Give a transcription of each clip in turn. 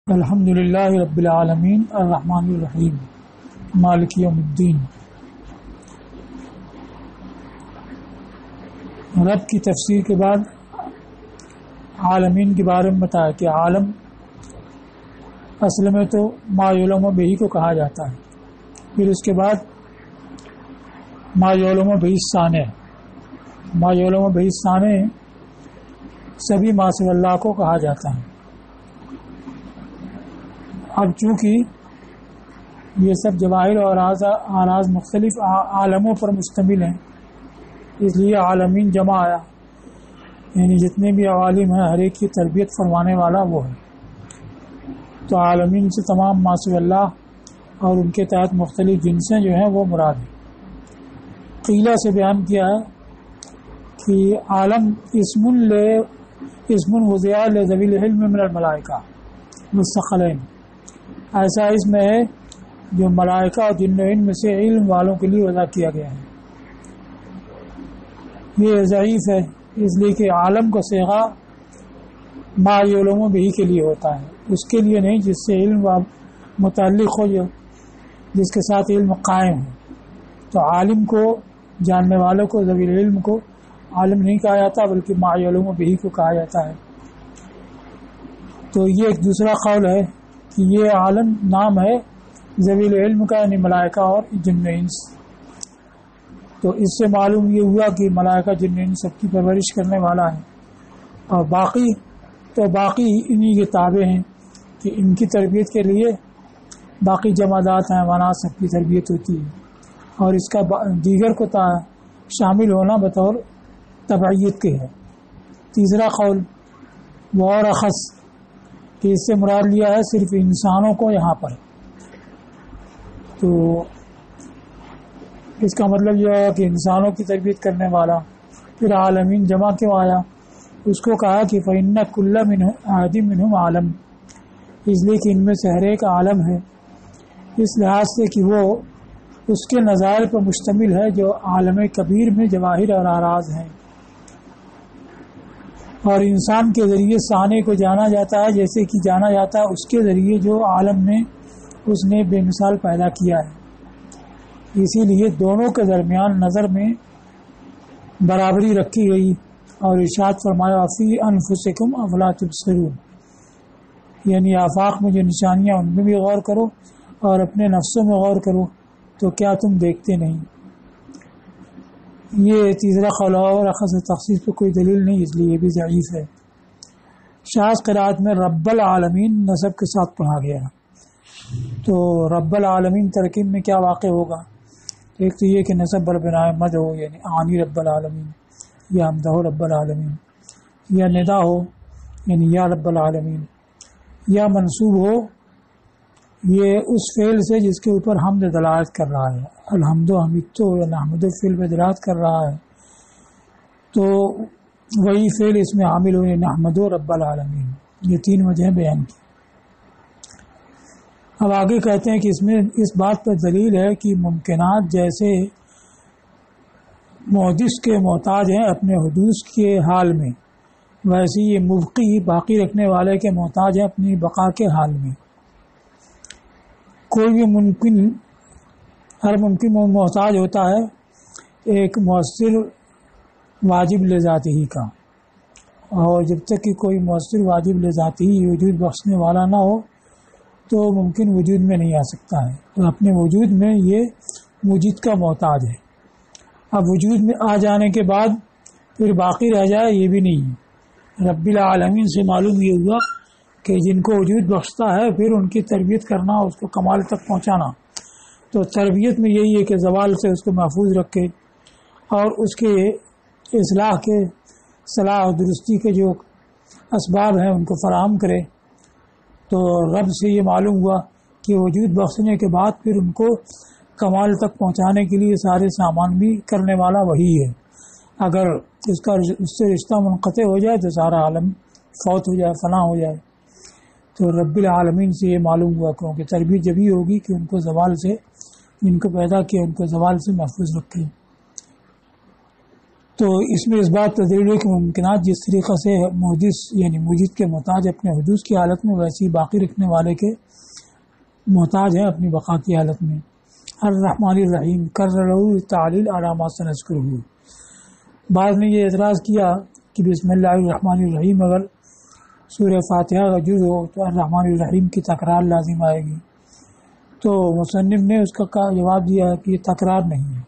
الحمد للہ رب العالمین الرحمن الرحیم مالک یوم الدین۔ رب کی تفسیر کے بعد عالمین کے بارے میں بتایا کہ عالم اصل میں تو ما یعلم بہ کو کہا جاتا ہے، پھر اس کے بعد ما یعلم بہ ثانیہ، ما یعلم بہ ثانیہ سبھی ما سوی اللہ کو کہا جاتا ہے۔ اب چونکہ یہ سب جواہر اور اعراض مختلف عالموں پر مشتمل ہیں، اس لیے عالمین جمع آیا، یعنی جتنے بھی عوالم ہیں ہر ایک کی تربیت فرمانے والا وہ ہے۔ تو عالمین سے تمام ما سوی اللہ اور ان کے تحت مختلف جنسیں جو ہیں وہ مراد ہیں۔ قیلہ سے بیان کیا ہے کہ عالم اسم وضع لذوی العلم من الملائکہ مستقلین، ایسا اس میں ہے جو ملائکہ اور جن و ان میں سے علم والوں کے لیے وضع کیا گیا ہے۔ یہ ضعیف ہے اس لیے کہ عالم کا صیغہ ما یعلم بہ کے لیے ہوتا ہے، اس کے لیے نہیں جس سے علم متعلق ہو، جس کے ساتھ علم قائم ہو۔ تو عالم کو، جاننے والوں کو، ذوی العلم کو عالم نہیں کہا جاتا بلکہ ما یعلم بہ کو کہا جاتا ہے۔ تو یہ ایک دوسرا قول ہے کہ یہ عالم نام ہے ذوی العلم کا، یعنی ملائکہ اور جن و انس۔ تو اس سے معلوم یہ ہوا کہ ملائکہ جن و انس سب کی پرورش کرنے والا ہے، اور باقی انہی کے تابع ہیں کہ ان کی تربیت کے لیے باقی جمادات ہیں، حیوانات سب کی تربیت ہوتی ہے، اور اس کا دیگر کو شامل ہونا بطور تبعیت کے ہے۔ تیسرا قول اور اخص کہ اس سے مراد لیا ہے صرف انسانوں کو یہاں پر۔ تو اس کا مطلب یہ ہے کہ انسانوں کی تربیت کرنے والا۔ پھر عالمین جمع کیوں آیا؟ اس کو کہا کہ فإن كل عادم منہم عالم، اس لیے کہ ان میں سے ہر ایک عالم ہے، اس لحاظ سے کہ وہ اس کے نظائر پر مشتمل ہے جو عالم کبیر میں جواہر اور اعراض ہیں، اور انسان کے ذریعے ثانی کو جانا جاتا ہے جیسے کہ جانا جاتا ہے اس کے ذریعے جو عالم میں اس نے بے مثال پیدا کیا ہے۔ اسی لیے دونوں کے درمیان نظر میں برابری رکھی گئی، اور ارشاد فرمایا فی انفسکم افلا تبصرون، یعنی آفاق میں جو نشانیاں ان میں بھی غور کرو اور اپنے نفسوں میں غور کرو تو کیا تم دیکھتے نہیں۔ یہ تیسرا قول اور اخذ تخصیص پہ کوئی دلیل نہیں، اس لیے یہ بھی ضعیف ہے۔ شاذ قرات میں رب العالمین نصب کے ساتھ پڑھا گیا، تو رب العالمین ترکیب میں کیا واقع ہوگا؟ ایک تو یہ کہ نصب بربنائے مد ہو، یعنی آنی رب العالمین، یا حمدہ رب العالمین، یا ندا ہو یعنی یا رب العالمین، یا منصوب ہو یہ اس فعل سے جس کے اوپر حمد دلالت کر رہا ہے، الحمد و حمیدتو یا نحمد فعل پہ دلالت کر رہا ہے، تو وہی فعل اس میں عامل ہو، نحمد رب العالمین۔ یہ تین وجہیں بیان کی۔ اب آگے کہتے ہیں کہ اس میں اس بات پر دلیل ہے کہ ممکنات جیسے محدث کے محتاج ہیں اپنے حدوث کے حال میں، ویسے یہ مبقی باقی رکھنے والے کے محتاج ہیں اپنی بقا کے حال میں۔ کوئی بھی ہر ممکن محتاج ہوتا ہے ایک مؤثر واجب لذاتی ہی کا، اور جب تک کہ کوئی مؤثر واجب لذاتی ہی وجود بخشنے والا نہ ہو تو ممکن وجود میں نہیں آ سکتا ہے، تو اپنے وجود میں یہ موجود کا محتاج ہے۔ اب وجود میں آ جانے کے بعد پھر باقی رہ جائے یہ بھی نہیں ہے۔ رب العالمین سے معلوم یہ ہوا کہ جن کو وجود بخشتا ہے پھر ان کی تربیت کرنا، اس کو کمال تک پہنچانا، تو تربیت میں یہی ہے کہ زوال سے اس کو محفوظ رکھے اور اس کے اصلاح کے، صلاح و درستی کے جو اسباب ہیں ان کو فراہم کرے۔ تو رب سے یہ معلوم ہوا کہ وجود بخشنے کے بعد پھر ان کو کمال تک پہنچانے کے لیے سارے سامان بھی کرنے والا وہی ہے۔ اگر اس سے رشتہ منقطع ہو جائے تو سارا عالم فوت ہو جائے، فنا ہو جائے۔ تو رب العالمین سے یہ معلوم ہوا کیونکہ تربیت جب ہی ہوگی کہ ان کو زوال سے، جن کو پیدا کیا ان کو زوال سے محفوظ رکھے۔ تو اس میں اس بات تدلیل ہے کہ ممکنات جس طریقے سے محدث یعنی موجد کے محتاج اپنے حدوث کی حالت میں، ویسے ہی باقی رکھنے والے کے محتاج ہیں اپنی بقا کی حالت میں۔ الرحمن الرحیم کررہ تعلیل علامات سنذکرہ۔ بعض نے یہ اعتراض کیا کہ بسم اللہ الرحمن الرحیم اگر سورہ فاتحہ کا جز ہو تو الرحمن الرحیم کی تکرار لازم آئے گی، تو مصنف نے اس کا جواب دیا ہے کہ یہ تکرار نہیں ہے،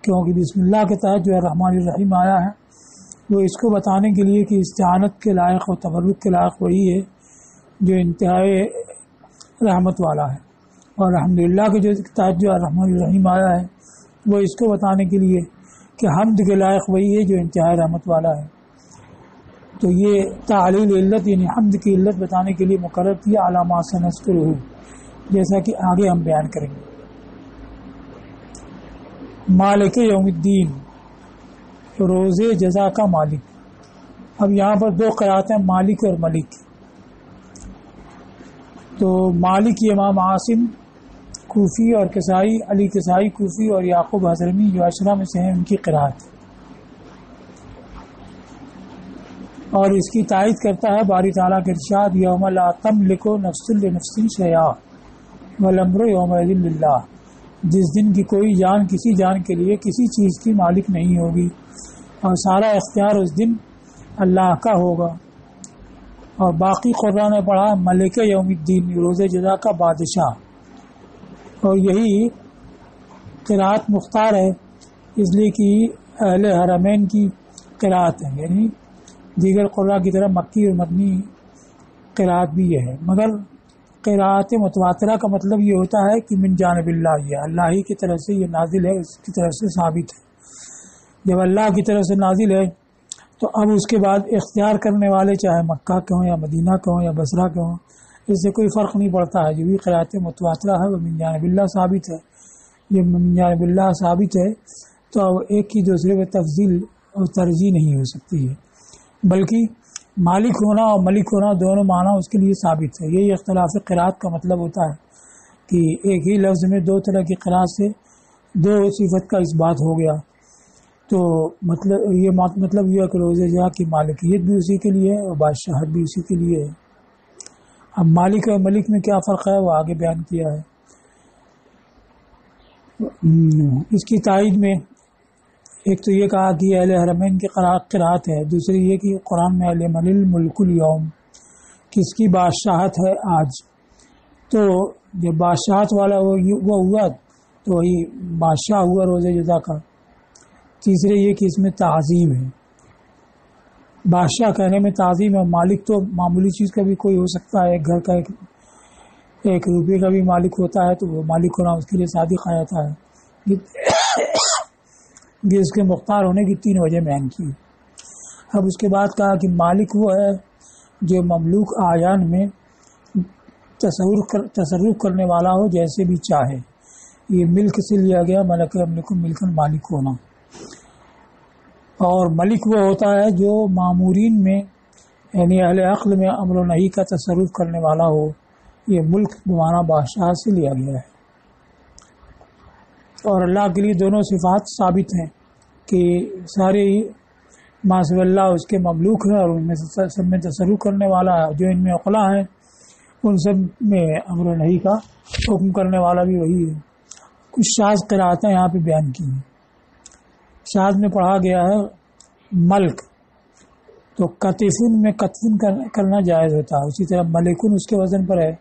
کیونکہ بسم اللہ کے تحت جو الرحمن الرحیم آیا ہے وہ اس کو بتانے کے لیے کہ استعانت کے لائق اور تبرک کے لائق وہی ہے جو انتہائی رحمت والا ہے، اور الحمدللہ کے جو تحت جو الرحمن الرحیم آیا ہے وہ اس کو بتانے کے لیے کہ حمد کے لائق وہی ہے جو انتہائی رحمت والا ہے۔ تو یہ تعلیل علت یعنی حمد کی علت بتانے کے لیے مقرر کیا علامات سنذکرہ، جیسا کہ آگے ہم بیان کریں گے۔ مالک یوم الدین، روز جزا کا مالک۔ اب یہاں پر دو قرأت ہیں، مالک اور ملک۔ تو مالک امام عاصم کوفی اور کسائی، علی کسائی کوفی اور یعقوب حضرمی جو اشرا میں سے ہیں ان کی قرأت، اور اس کی تائید کرتا ہے باری تعالیٰ کے ارشاد یوم لا تملک نفس لنفس شیئا والامر یومئذ للہ، جس دن کی کوئی جان کسی جان کے لیے کسی چیز کی مالک نہیں ہوگی اور سارا اختیار اس دن اللہ کا ہوگا۔ اور باقی قرآن نے پڑھا ملک یوم الدین، روز جزا کا بادشاہ، اور یہی قرأت مختار ہے اس لیے کہ اہل حرمین کی قرأت ہے، یعنی دیگر قرآن کی طرح مکی اور مدنی قرأت بھی یہ ہے، مگر قرأت متواترہ کا مطلب یہ ہوتا ہے کہ من جانب اللہ، یہ اللہ ہی کی طرف سے یہ نازل ہے، اس کی طرف سے ثابت ہے۔ جب اللہ کی طرف سے نازل ہے تو اب اس کے بعد اختیار کرنے والے چاہے مکہ کے ہوں یا مدینہ کے ہوں یا بصرہ کے ہوں، اس سے کوئی فرق نہیں پڑتا ہے۔ جو بھی قرأت متواترہ ہے وہ من جانب اللہ ثابت ہے۔ یہ من جانب اللہ ثابت ہے تو ایک کی دوسرے پہ تفضیل اور ترجیح نہیں ہو سکتی ہے، بلکہ مالک ہونا اور ملک ہونا دونوں معنی اس کے لیے ثابت ہے۔ یہی اختلاف قرأت کا مطلب ہوتا ہے کہ ایک ہی لفظ میں دو طرح کی قرأت سے دو صفت کا اثبات ہو گیا، تو مطلب یہ ہے کہ روز جزا کی مالکیت بھی اسی کے لیے ہے اور بادشاہت بھی اسی کے لیے ہے۔ اب مالک اور ملک میں کیا فرق ہے وہ آگے بیان کیا ہے۔ اس کی تائید میں ایک تو یہ کہا کہ اہل حرمین کی قرأت ہے، دوسری یہ کہ قرآن میں لمن الملک اليوم، کس کی بادشاہت ہے آج، تو جب بادشاہت والا وہ ہوا تو وہی بادشاہ ہوا روز جزا کا۔ تیسرے یہ کہ اس میں تعظیم ہے، بادشاہ کہنے میں تعظیم ہے۔ مالک تو معمولی چیز کا بھی کوئی ہو سکتا ہے، ایک گھر کا ایک روپے کا بھی مالک ہوتا ہے، تو وہ مالک ہونا اس کے لیے صادق آ جاتا ہے۔ یہ اس کے مختار ہونے کی تین وجہ بیان کی۔ اب اس کے بعد کہا کہ مالک وہ ہے جو مملوک اعیان میں تصرف کرنے والا ہو جیسے بھی چاہے، یہ ملک سے لیا گیا، ملک یملک ملکن مالک ہونا۔ اور ملک وہ ہوتا ہے جو مامورین میں یعنی اہل عقل میں امر و نہی کا تصرف کرنے والا ہو، یہ ملک بمعنی بادشاہ سے لیا گیا ہے۔ اور اللہ کے لیے دونوں صفات ثابت ہیں کہ سارے ما سوی اللہ اس کے مملوک ہیں اور ان میں سب میں تصرف کرنے والا ہے، جو ان میں عقلا ہیں ان سب میں امر و نہی کا حکم کرنے والا بھی وہی ہے۔ کچھ شاذ قرأتیں یہاں پہ بیان کی ہیں۔ شاذ میں پڑھا گیا ہے ملک، تو کتفن میں کتفن کرنا جائز ہوتا ہے، اسی طرح ملکن اس کے وزن پر ہے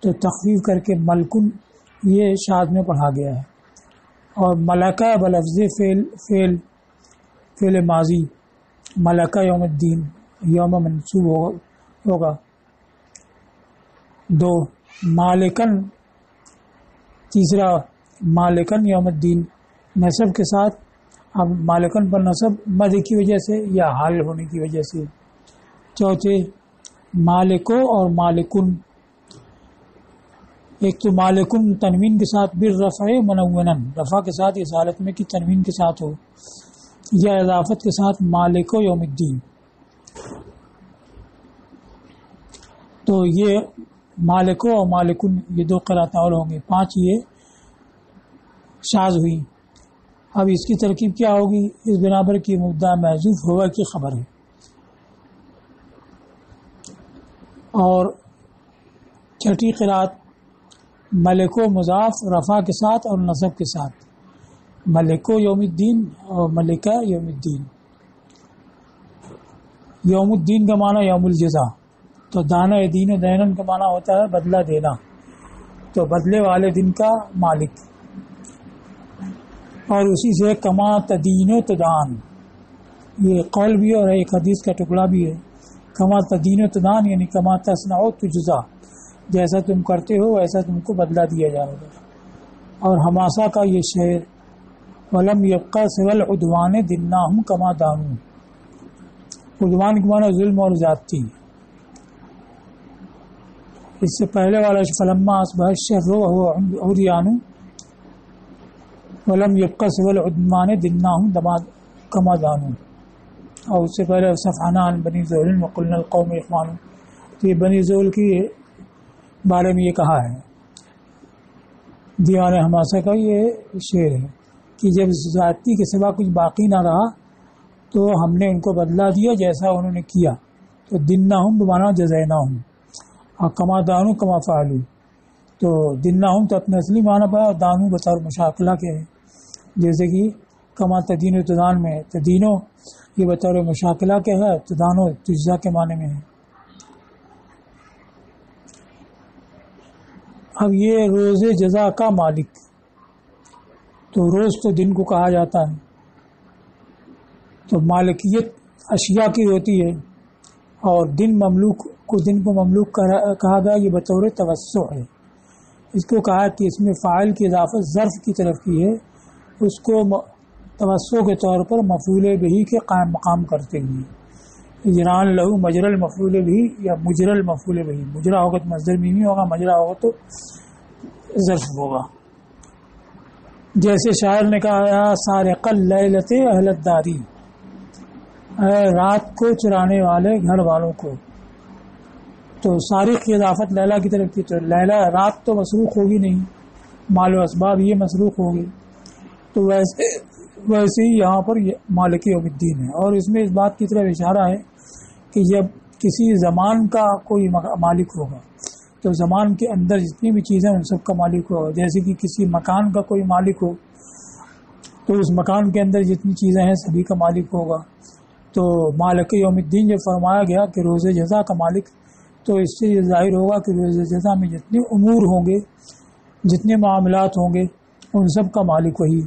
تو تخفیف کر کے ملکن یہ شاذ میں پڑھا گیا ہے۔ اور ملکہ بلفظ فعل ماضی، ملکہ یوم الدین، یوم منصوب ہوگا۔ دو مالکن، تیسرا مالکن یوم الدین نصب کے ساتھ، اب مالکن پر نصب مد کی وجہ سے یا حال ہونے کی وجہ سے۔ چوتھے مالکو اور مالکن، ایک تو مالکن تنوین کے ساتھ بالرفع منونن، رفع کے ساتھ اس حالت میں کہ تنوین کے ساتھ ہو، یا اضافت کے ساتھ مالکو یوم الدین۔ تو یہ مالکو اور مالکن یہ دو قرأتیں اور ہوں گے، 5 یہ شاذ ہوئی۔ اب اس کی ترکیب کیا ہوگی؟ اس بنا پر کہ مبتدا محذوف ہوا کی خبر ہے، اور چھٹی قرات ملک و مضاف رفع کے ساتھ اور نصب کے ساتھ، ملک و یوم الدین اور ملکہ یوم الدین۔ یوم الدین کا معنی یوم الجزا، تو دانہ دین و دینن کا معنی ہوتا ہے بدلہ دینا، تو بدلے والے دن کا مالک، اور اسی سے کما تدین و تدان، یہ قول بھی ہے اور ایک حدیث کا ٹکڑا بھی ہے، کما تدین و تدان یعنی کما تصنع و تجزا، جیسا تم کرتے ہو ویسا تم کو بدلہ دیا جائے گا۔ اور حماسہ کا یہ شعر ولم یبقى سوى العدوان دناہم کما دانو، عدوان کے معنی ظلم اور زیادتی، اس سے پہلے والا فلما اصبح الشر وهو عريان ولم يبقى سوى العدوان دناہم کما دانو، اور اس سے پہلے صفحنا عن بنی زول وقلنا القوم اخوان، تو یہ بنی زول کی بارے میں یہ کہا ہے دیوان حماسہ کا یہ شعر ہے کہ جب ذاتی کے سوا کچھ باقی نہ رہا تو ہم نے ان کو بدلا دیا جیسا انہوں نے کیا، تو دناہم بمانا جزیناہم، اور کما دانو کما فعلو، تو دناہم تو اپنے اصلی معنی پر، اور دانو بطور مشاکلہ کے ہے، جیسے کہ کما تدین و تدان میں تدینو یہ بطور مشاکلہ کے ہے، تدانو تجزا کے معنی میں ہے۔ اب یہ روز جزا کا مالک، تو روز تو دن کو کہا جاتا ہے، تو مالکیت اشیاء کی ہوتی ہے، اور دن مملوک کو دن کو مملوک کہا گیا، یہ بطور توسع ہے۔ اس کو کہا کہ اس میں فاعل کی اضافت ظرف کی طرف کی ہے، اس کو توسع کے طور پر مفعول بہ کے قائم مقام کرتے ہوئے، اجران لہو مجرى المفعول بہ یا مجرى المفعول بہ، مجرا ہوگا تو مصدر میمی ہوگا، مجرا ہوگا تو ظرف ہوگا۔ جیسے شاعر نے کہا سارق اللیلۃ اہل الداری، رات کو چرانے والے گھر والوں کو، تو سارق کی اضافت لیلا کی طرف کی، تو لیلا رات تو مسروق ہوگی نہیں، مال و اسباب یہ مسروق ہوگی، تو ویسے ہی یہاں پر مالک یوم الدین ہے۔ اور اس میں اس بات کی طرف اشارہ ہے کہ جب کسی زمان کا کوئی مالک ہوگا تو زمان کے اندر جتنی بھی چیزیں ان سب کا مالک ہوگا، جیسے کہ کسی مکان کا کوئی مالک ہو تو اس مکان کے اندر جتنی چیزیں ہیں سبھی کا مالک ہوگا۔ تو مالک یوم الدین جب فرمایا گیا کہ روز جزا کا مالک، تو اس سے یہ ظاہر ہوگا کہ روز جزا میں جتنے امور ہوں گے، جتنے معاملات ہوں گے، ان سب کا مالک وہی۔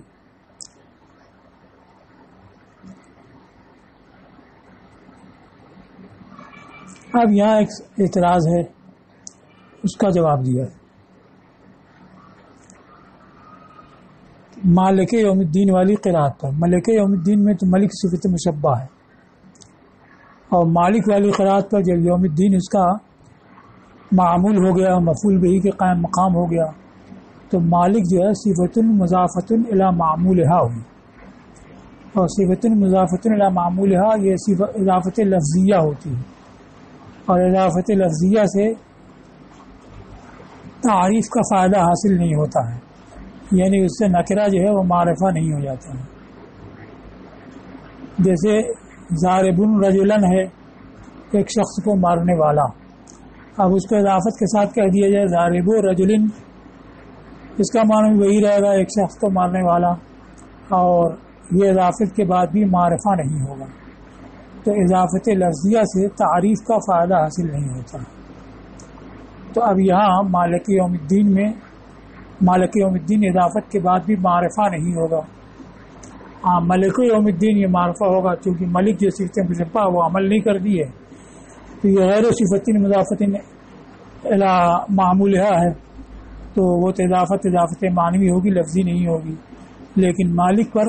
اب یہاں ایک اعتراض ہے، اس کا جواب دیا ہے۔ مالک یوم الدین والی قرات پر، ملک یوم الدین میں تو ملک صفت مشبہ ہے، اور مالک والی قرات پر جب یوم الدین اس کا معمول ہو گیا، مفعول بہ کے قائم مقام ہو گیا، تو مالک جو ہے صفت مضافۃ الی معمولھا ہوئی، اور صفت مضافۃ الی معمولھا یہ اضافت لفظیہ ہوتی ہے، اور اضافت لفظیہ سے تعریف کا فائدہ حاصل نہیں ہوتا ہے، یعنی اس سے نکرہ جو ہے وہ معرفہ نہیں ہو جاتا ہے۔ جیسے ضارب رجلا ہے، ایک شخص کو مارنے والا، اب اس کو اضافت کے ساتھ کہہ دیا جائے ضارب رجل، اس کا معنی وہی رہے گا ایک شخص کو مارنے والا، اور یہ اضافت کے بعد بھی معرفہ نہیں ہوگا، تو اضافت لفظیہ سے تعریف کا فائدہ حاصل نہیں ہوتا۔ تو اب یہاں مالک یوم الدین میں مالک یوم الدین اضافت کے بعد بھی معرفہ نہیں ہوگا، ملک یوم الدین یہ معرفہ ہوگا، چونکہ ملک جو صفت مشبہ وہ عمل نہیں کر دی ہے، تو یہ غیر صفت مضافت الی معمولھا ہے، تو وہ تو اضافت معنوی ہوگی، لفظی نہیں ہوگی، لیکن مالک پر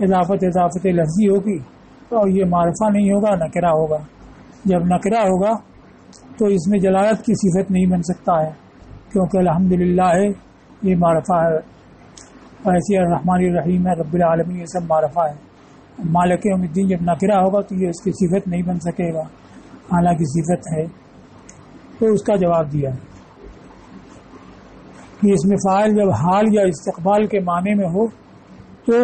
اضافت لفظی ہوگی، اور یہ معرفہ نہیں ہوگا، نکرہ ہوگا۔ جب نکرہ ہوگا تو اس میں جلالت کی صفت نہیں بن سکتا ہے، کیونکہ الحمدللہ ہے یہ معرفہ ہے، ایسی الرحمن الرحیم ہے، رب العالمین، یہ سب معرفہ ہے۔ مالک یوم الدین جب نکرہ ہوگا تو یہ اس کی صفت نہیں بن سکے گا، حالانکہ صفت ہے۔ تو اس کا جواب دیا کہ اس میں فاعل جب حال یا استقبال کے معنی میں ہو تو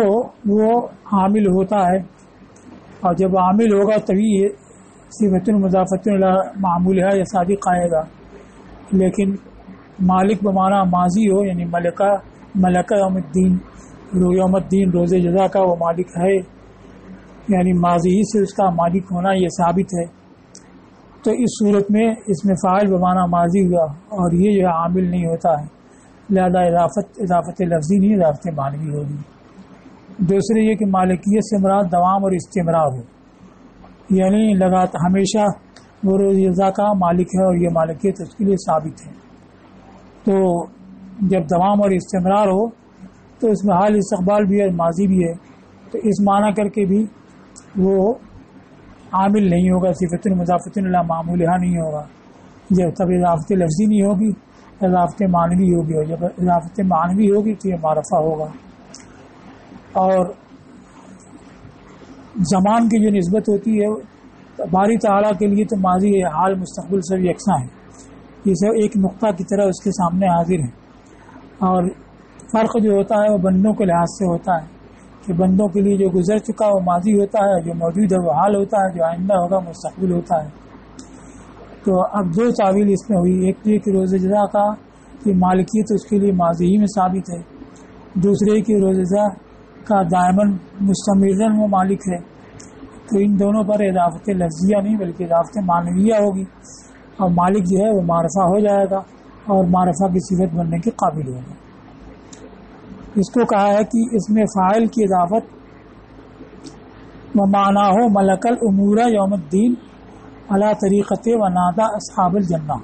وہ عامل ہوتا ہے، اور جب عامل ہوگا تبھی صفت مضافۃ الی معمولها یا صادق آئے گا. لیکن مالک بمانا ماضی ہو، یعنی ملکہ یوم الدین، یوم الدین روز جزا کا وہ مالک ہے، یعنی ماضی ہی سے اس کا مالک ہونا یہ ثابت ہے. تو اس صورت میں اس میں فاعل بمانا ماضی ہوا، اور یہ جو عامل نہیں ہوتا ہے، لہذا اضافت لفظی نہیں، اضافت معنوی ہوگی. دوسرے یہ کہ مالکیت سے مراد دوام اور استمرار ہو، یعنی ہمیشہ وہ روز جزا کا مالک ہے اور یہ مالکیت اس کے لیے ثابت ہے. تو جب دوام اور استمرار ہو تو اس میں حال استقبال بھی ہے، ماضی بھی ہے، تو اس معنی کر کے بھی وہ عامل نہیں ہوگا، صفت مضافۃ الی معمولها نہیں ہوگا. جب تب اضافت لفظی نہیں ہوگی، اضافت معنوی ہوگی، اور جب اضافت معنوی ہوگی تو یہ معرفہ ہوگا. اور زمان کی جو نسبت ہوتی ہے باری تعالیٰ کے لیے تو ماضی حال مستقبل سے یکساں ہے، جسے ایک نقطہ کی طرح اس کے سامنے حاضر ہے. اور فرق جو ہوتا ہے وہ بندوں کے لحاظ سے ہوتا ہے کہ بندوں کے لیے جو گزر چکا وہ ماضی ہوتا ہے، جو موجود ہے وہ حال ہوتا ہے، جو آئندہ ہوگا مستقبل ہوتا ہے. تو اب دو تعویل اس میں ہوئی، ایک یہ کہ روز جزا کا کہ مالکیت اس کے لیے ماضی ہی میں ثابت ہے، دوسرے کہ روز جزا کا دائماً مستمرن وہ مالک ہے. تو ان دونوں پر اضافت لفظیہ نہیں بلکہ اضافت معنویہ ہوگی، اور مالک جو ہے وہ معرفہ ہو جائے گا اور معرفہ کی صفت بننے کے قابل ہوگا. اس کو کہا ہے کہ اس میں فاعل کی اضافت و معنی ہو ملک الامور یوم الدین علی طریقت و نادا اصحاب الجنہ.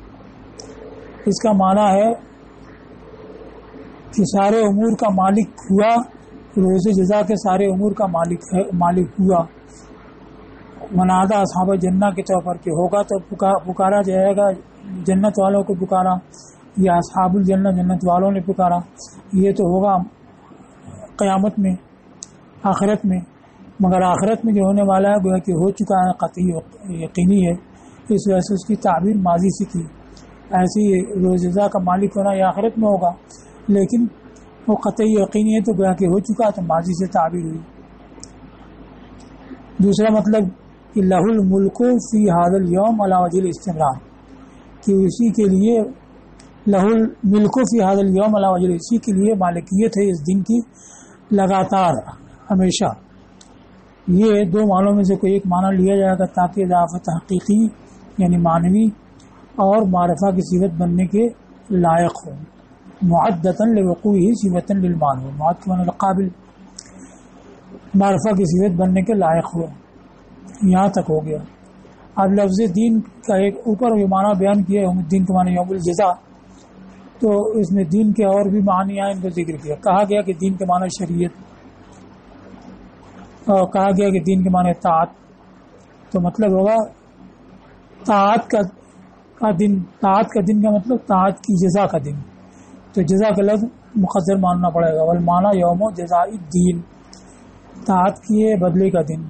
اس کا معنی ہے کہ سارے امور کا مالک ہوا، روز جزا کے سارے امور کا مالک ہوا. منادہ اصحاب جنہ کے طور پر کہ ہوگا تو پکارا جائے گا، جنت والوں کو پکارا، یا اصحاب الجنہ جنت والوں نے پکارا. یہ تو ہوگا قیامت میں، آخرت میں. مگر آخرت میں جو ہونے والا ہے گویا کہ ہو چکا ہے، قطعی یقینی ہے، اس وجہ سے اس کی تعبیر ماضی سے کی. ایسی روز جزا کا مالک ہونا یہ آخرت میں ہوگا، لیکن وہ قطعی یقینی ہے تو گویا کہ ہو چکا تو ماضی سے تعبیر ہوئی. دوسرا مطلب کہ لہ الملک فی ھذا الیوم علی وجہ الاستمرار، کہ اسی کے لیے لہ الملک فی ھذا الیوم علی وجہ، اسی کے لیے مالکیت ہے اس دن کی لگاتار ہمیشہ. یہ دو معنوں میں سے کوئی ایک معنی لیا جائے گا تاکہ اضافت حقیقی یعنی معنوی اور معرفہ کی صفت بننے کے لائق ہو. معدتاً لوقوعہ صفۃ للمعنوی، معد کے معنی قابل، معرفہ کی صفت بننے کے لائق ہو. یہاں تک ہو گیا. اب لفظ دین کا ایک اوپر یہ معنی بیان کیا ہے، دین کے معنی یوم الجزا، تو اس میں دین کے اور بھی معنی آئے ان کو ذکر کیا. کہا گیا کہ دین کے معنی شریعت، اور کہا گیا کہ دین کے معنی طاعت. تو مطلب ہوگا طاعت کا دن. طاعت کا دن کا مطلب طاعت کی جزا کا دن. تو جزا کا لفظ مقدر ماننا پڑے گا. والمعنی یوم جزاء الدین، طاعت کیے بدلے کا دن.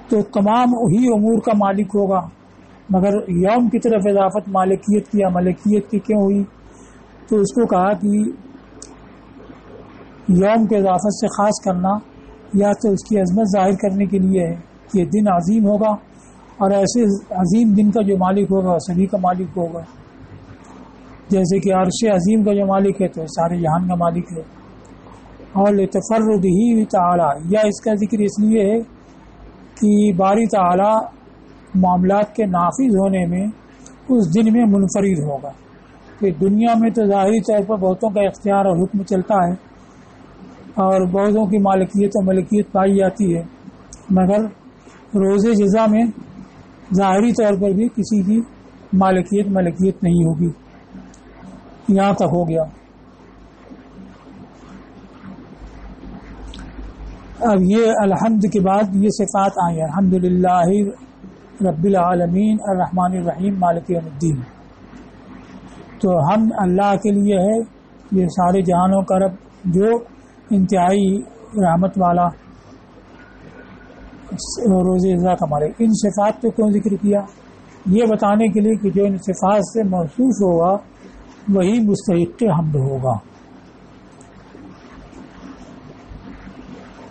تو تمام وہی امور کا مالک ہوگا، مگر یوم کی طرف اضافت مالکیت کی یا ملکیت کی کیوں ہوئی؟ تو اس کو کہا کہ یوم کے اضافت سے خاص کرنا یا تو اس کی عظمت ظاہر کرنے کے لیے ہے کہ یہ دن عظیم ہوگا، اور ایسے عظیم دن کا جو مالک ہوگا وہ سبھی کا مالک ہوگا. جیسے کہ عرش عظیم کا جو مالک ہے تو سارے جہان کا مالک ہے. اور لتفردہ تعالی، یا اس کا ذکر اس لیے ہے کہ باری تعالی معاملات کے نافذ ہونے میں اس دن میں منفرد ہوگا. کہ دنیا میں تو ظاہری طور پر بہتوں کا اختیار اور حکم چلتا ہے اور بہتوں کی مالکیت و ملکیت پائی جاتی ہے، مگر روز جزا میں ظاہری طور پر بھی کسی کی ملکیت نہیں ہوگی. یہاں تک ہو گیا. اب یہ الحمد کے بعد یہ صفات آئی ہیں، الحمدللہ رب العالمین الرحمن الرحیم مالک یوم الدین. تو ہم اللہ کے لیے ہے، یہ سارے جہانوں کا رب جو انتہائی رحمت والا روز جزا کا مالک. ان صفات کو کیوں ذکر کیا؟ یہ بتانے کے لیے کہ جو ان صفات سے موصوف ہوگا وہی مستحق حمد ہوگا.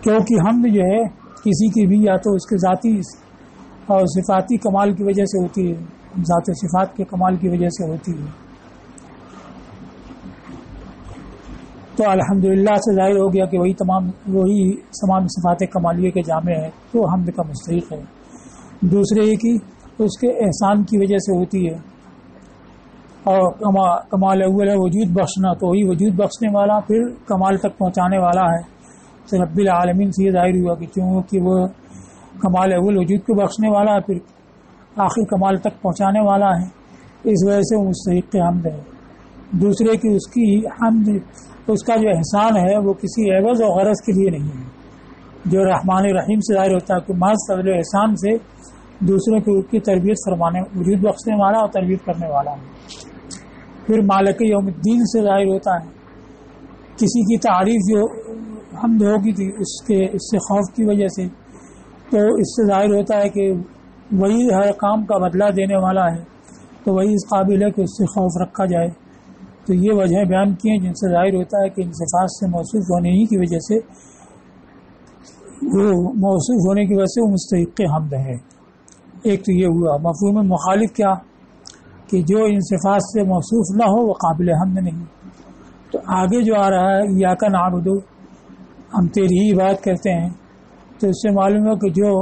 کیونکہ حمد جو ہے کسی کی بھی یا تو اس کے ذاتی اور صفاتی کمال کی وجہ سے ہوتی ہے، ذات و صفات کے کمال کی وجہ سے ہوتی ہے، تو الحمدللہ سے ظاہر ہو گیا کہ وہی تمام صفات کمالیہ کے جامع ہے، تو حمد کا مستحق ہے۔ دوسرے یہ کہ اس کے احسان کی وجہ سے ہوتی ہے، اور کمال اول ہے وجود بخشنا، تو وہی وجود بخشنے والا پھر کمال تک پہنچانے والا ہے۔ تو رب العالمین سے یہ ظاہر ہوا کہ چونکہ وہ کمال اول وجود کو بخشنے والا ہے، پھر آخر کمال تک پہنچانے والا ہے، اس وجہ سے وہ مستحق حمد ہے۔ دوسرے کہ اس کی حمد، اس کا جو احسان ہے وہ کسی عوض و غرض کے لیے نہیں ہے، جو رحمان الرحیم سے ظاہر ہوتا ہے کہ محض فضل و احسان سے دوسروں کی تربیت فرمانے، وجود بخشنے والا اور تربیت کرنے والا ہے۔ پھر مالک یوم الدین سے ظاہر ہوتا ہے، کسی کی تعریف جو حمد ہوگی تھی اس سے خوف کی وجہ سے، تو اس سے ظاہر ہوتا ہے کہ وہی ہر کام کا بدلہ دینے والا ہے، تو وہی اس قابل ہے کہ اس سے خوف رکھا جائے۔ تو یہ وجہیں بیان کی ہیں جن سے ظاہر ہوتا ہے کہ ان صفات سے موصوف ہونے ہی کی وجہ سے وہ مستحق حمد ہے۔ ایک تو یہ ہوا۔ مفہوم مخالف کیا کہ جو ان صفات سے موصوف نہ ہو وہ قابل حمد نہیں۔ تو آگے جو آ رہا ہے ایاک نعبد، ہم تیری ہی عبادت کرتے ہیں، تو اس سے معلوم ہے کہ جو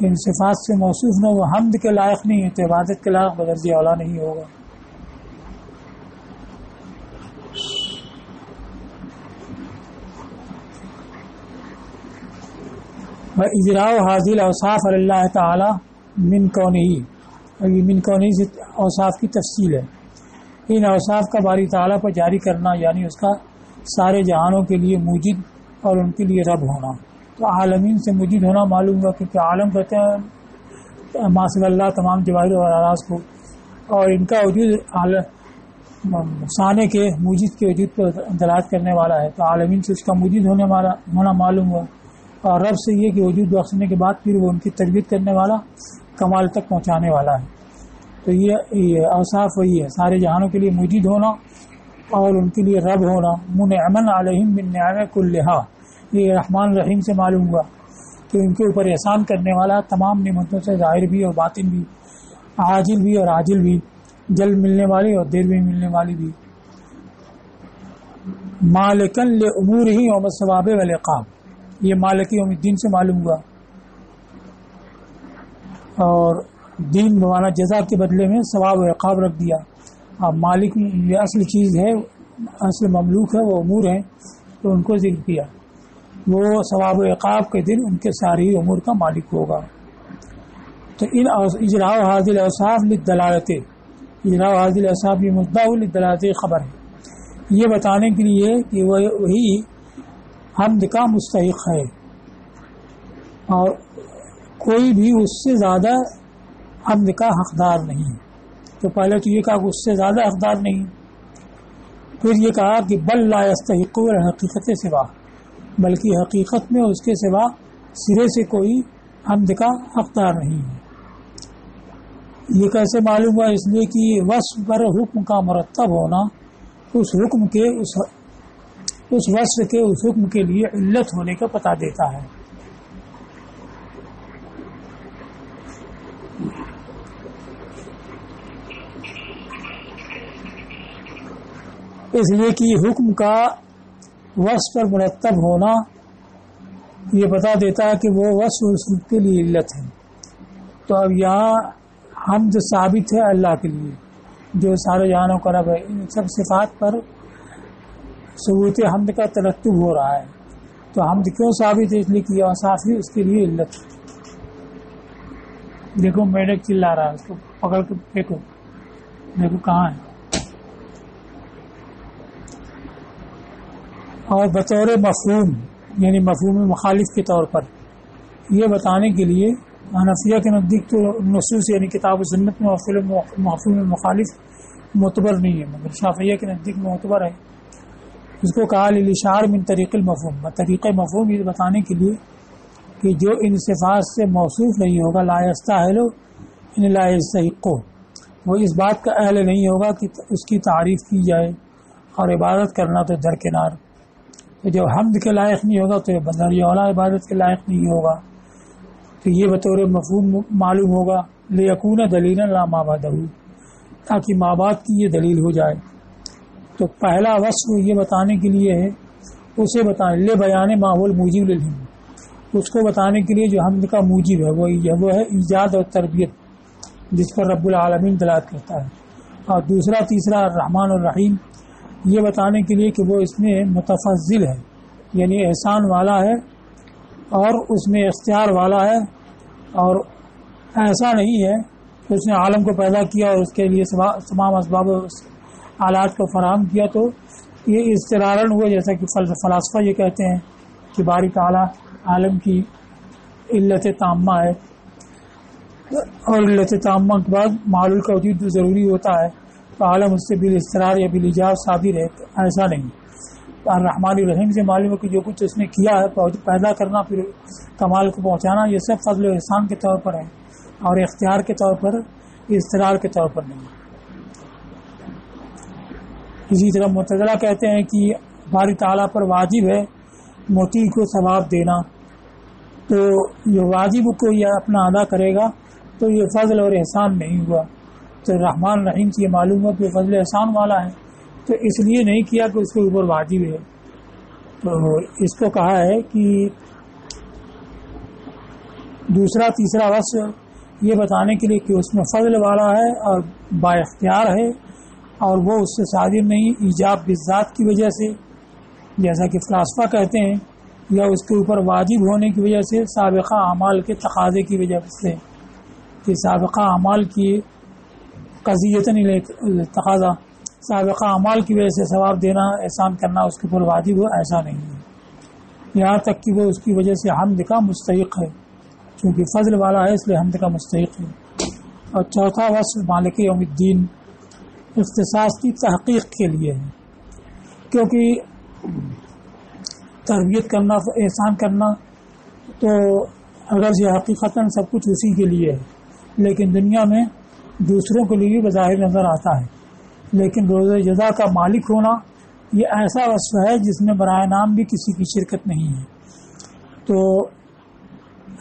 ان صفات سے موصوف نہ وہ حمد کے لائق نہیں ہے، تو عبادت کے لائق بدرجہ اولا نہیں ہوگا۔ اجراء حاضل اوصاف اللہ تعالی من کونہ، یہ من کونہ سے اوصاف کی تفصیل ہے۔ ان اوصاف کا باری تعالیٰ پر جاری کرنا یعنی اس کا سارے جہانوں کے لیے موجد اور ان کے لیے رب ہونا۔ تو عالمین سے موجد ہونا معلوم ہوا، کیونکہ عالم کہتے ہیں ماسل اللہ تمام جواہر اور اراض کو، اور ان کا وجود ثانے کے موجد کے وجود پر دلالت کرنے والا ہے، تو عالمین سے اس کا موجد ہونا معلوم ہوا، اور رب سے یہ کہ وجود بخشنے کے بعد پھر وہ ان کی تربیت کرنے والا، کمال تک پہنچانے والا ہے۔ تو یہ اوصاف وہی ہے، سارے جہانوں کے لیے موجود ہونا اور ان کے لیے رب ہونا۔ منعمن علیہم بالنعم کلھا، یہ رحمان رحیم سے معلوم ہوا کہ ان کے اوپر احسان کرنے والا تمام نعمتوں سے ظاہر بھی اور باطن بھی، عاجل بھی اور عاجل بھی، جلد ملنے والی اور دیر میں ملنے والی بھی۔ مالکن لامورہ یوم الثواب والعقاب، یہ مالک یوم الدین سے معلوم ہوا، اور دین بمانا جزا کے بدلے میں ثواب و عقاب رکھ دیا۔ اب مالک یہ اصل چیز ہے، اصل مملوک ہے، وہ امور ہیں، تو ان کو ذکر کیا، وہ ثواب و عقاب کے دن ان کے ساری امور کا مالک ہوگا۔ تو ان اجراء حاضل اوصاف للدلالت، اجراء حاضل اوصاف یہ مدعا للدلالت خبر ہے، یہ بتانے کے لیے کہ وہی حمد کا مستحق ہے، اور کوئی بھی اس سے زیادہ حمد کا حقدار نہیں۔ تو پہلے تو یہ کہا کہ اس سے زیادہ حقدار نہیں، پھر یہ کہا کہ بل لا یستحق حقیقت سوا، بلکہ حقیقت میں اس کے سوا سرے سے کوئی حمد کا حقدار نہیں ہے۔ یہ کیسے معلوم ہوا؟ اس لیے کہ وصف پر حکم کا مرتب ہونا اس حکم کے اس وصف کے اس حکم کے لیے علت ہونے کا پتہ دیتا ہے۔ اس لیے کہ حکم کا وصف پر مرتب ہونا یہ بتا دیتا ہے کہ وہ وصف اس کے لیے علت ہے۔ تو اب یہاں حمد ثابت ہے اللہ کے لیے جو سارے جہانوں کا رب ہے، ان سب صفات پر ثبوت حمد کا ترتب ہو رہا ہے۔ تو حمد کیوں ثابت ہے؟ اس لیے کہ یہ اوصاف ہی اس کے لیے علت ہے۔ دیکھو میڈک چلا رہا ہے، اس کو پکڑ کے دیکھو، دیکھو کہاں ہے۔ اور بطور مفہوم یعنی مفہوم مخالف کے طور پر یہ بتانے کے لیے حنفیہ کے نزدیک تو نصوص یعنی کتاب و سنت میں مفہوم مخالف معتبر نہیں ہے، مگر شافعیہ کے نزدیک معتبر ہے۔ اس کو کہا للاشعار من طریق المفہوم، طریق مفہوم یہ بتانے کے لیے کہ جو ان صفات سے موصوف نہیں ہوگا لا یستاہل ان لا یستحق، وہ اس بات کا اہل نہیں ہوگا کہ اس کی تعریف کی جائے، اور عبادت کرنا تو درکنار۔ تو جب حمد کے لائق نہیں ہوگا تو بندہ اولا عبادت کے لائق نہیں ہوگا. تو یہ بطور مفہوم معلوم ہوگا لیکون دلیلا لا ما بعدہ، تاکہ ما بعد کی یہ دلیل ہو جائے. تو پہلا وصف یہ بتانے کے لیے ہے، اسے بتانے لے بیان ما هو الموجب للحمد، اس کو بتانے کے لیے جو حمد کا موجب ہے وہ ہے ایجاد اور تربیت، جس پر رب العالمین دلالت کرتا ہے. اور دوسرا تیسرا الرحمن الرحیم، یہ بتانے کے لیے کہ وہ اس میں متفضل ہے، یعنی احسان والا ہے اور اس میں اختیار والا ہے، اور ایسا نہیں ہے کہ اس نے عالم کو پیدا کیا اور اس کے لیے تمام اسباب و آلات کو فراہم کیا. تو یہ اضطرارن ہوا، جیسا کہ فلاسفہ یہ کہتے ہیں کہ باری تعالیٰ عالم کی علت تامہ ہے، اور علت تامہ کے بعد معلول کا وجود ضروری ہوتا ہے، تو عالم اس سے بالاضطرار یا بالاجاب صادر ہے. تو ایسا نہیں. الرحمن الرحیم سے معلوم ہے کہ جو کچھ اس نے کیا ہے پیدا کرنا پھر کمال کو پہنچانا، یہ سب فضل و احسان کے طور پر ہے اور اختیار کے طور پر، اضطرار کے طور پر نہیں. اسی طرح معتزلہ کہتے ہیں کہ باری تعالیٰ پر واجب ہے موتی کو ثواب دینا، تو یہ واجب کو یہ اپنا ادا کرے گا تو یہ فضل اور احسان نہیں ہوا. تو رحمان رحیم سے یہ معلوم ہوا کہ یہ فضل احسان والا ہے، تو اس لیے نہیں کیا کہ اس کے اوپر واجب ہے. تو اس کو کہا ہے کہ دوسرا تیسرا وصف یہ بتانے کے لیے کہ اس میں فضل والا ہے اور با اختیار ہے، اور وہ اس سے صادر نہیں ایجاب بالذات کی وجہ سے، جیسا کہ فلاسفہ کہتے ہیں، یا اس کے اوپر واجب ہونے کی وجہ سے سابقہ اعمال کے تقاضے کی وجہ سے، کہ سابقہ اعمال کی قضیتاً تقاضا، سابقہ اعمال کی وجہ سے ثواب دینا، احسان کرنا اس کے اوپر واجب ہو، ایسا نہیں ہے. یہاں تک کہ وہ اس کی وجہ سے حمد کا مستحق ہے، چونکہ فضل والا ہے اس لیے حمد کا مستحق ہے. اور چوتھا وصف مالک یوم الدین اختصاص کی تحقیق کے لیے ہے، کیونکہ تربیت کرنا، احسان کرنا تو اگر یہ حقیقتاً سب کچھ اسی کے لیے ہے، لیکن دنیا میں دوسروں کے لیے بظاہر نظر آتا ہے. لیکن روز جزا کا مالک ہونا یہ ایسا وصف ہے جس میں برائے نام بھی کسی کی شرکت نہیں ہے. تو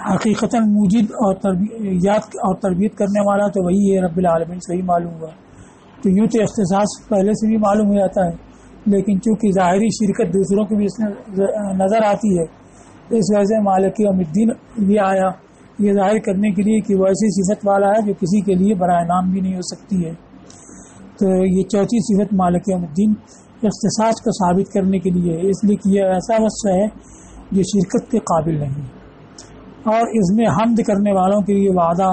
حقیقتاً موجد اور تربیت کرنے والا تو وہی ہے رب العالمین، صحیح معلوم ہوا. تو یوں تو اختصاص پہلے سے بھی معلوم ہو جاتا ہے، لیکن چونکہ ظاہری شرکت دوسروں کی بھی اس میں نظر آتی ہے، اس وجہ سے مالک یوم الدین بھی آیا، یہ ظاہر کرنے کے لیے کہ وہ ایسی صفت والا ہے جو کسی کے لیے برائے نام بھی نہیں ہو سکتی ہے. تو یہ چوتھی صفت مالک یوم الدین اختصاص کو ثابت کرنے کے لیے ہے، اس لیے کہ یہ ایسا وصف ہے جو شرکت کے قابل نہیں، اور اس میں حمد کرنے والوں کے لیے وعدہ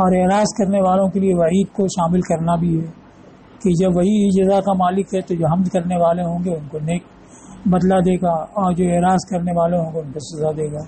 اور اعراض کرنے والوں کے لیے وعید کو شامل کرنا بھی ہے، کہ جب وہی جزا کا مالک ہے تو جو حمد کرنے والے ہوں گے ان کو نیک بدلہ دے گا، اور جو اعراض کرنے والے ہوں گے ان کو سزا دے گا.